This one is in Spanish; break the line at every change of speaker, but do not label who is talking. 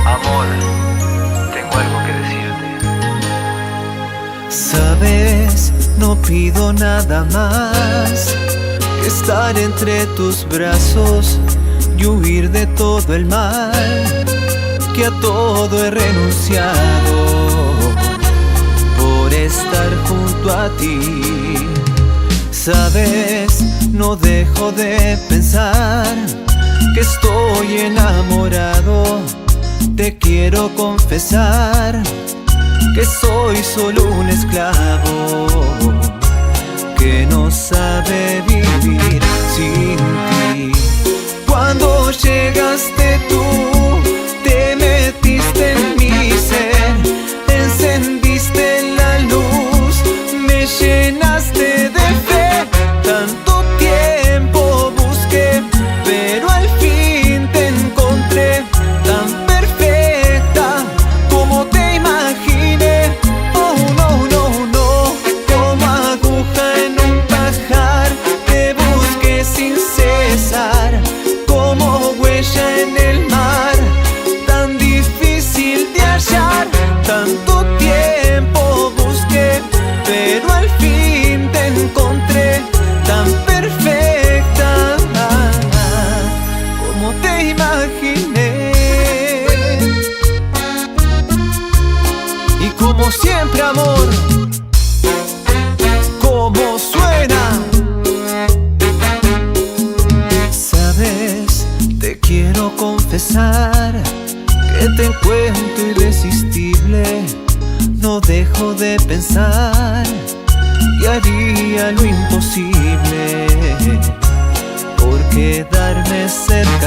Amor, tengo algo que decirte.
Sabes, no pido nada más que estar entre tus brazos y huir de todo el mal, que a todo he renunciado por estar junto a ti. Sabes, no dejo de pensar que estoy enamorado. Te quiero confesar que soy solo un esclavo que no sabe vivir sin ti. Cuando llegaste tú, te metiste en mi ser, encendiste la luz, me llenaste de fe. Tanto tiempo busqué, pero al fin te encontré, tan perfecta como te imaginé. Oh no, no, no, como aguja en un pajar, te busqué sin cesar, como huella en el mar, tan difícil de hallar. Tanto tiempo busqué, pero al fin te encontré, tan perfecta como te imaginé. Y como siempre, amor, como suena. Sabes, te quiero confesar que te encuentro irresistible. No dejo de pensar y haría lo imposible por quedarme cerca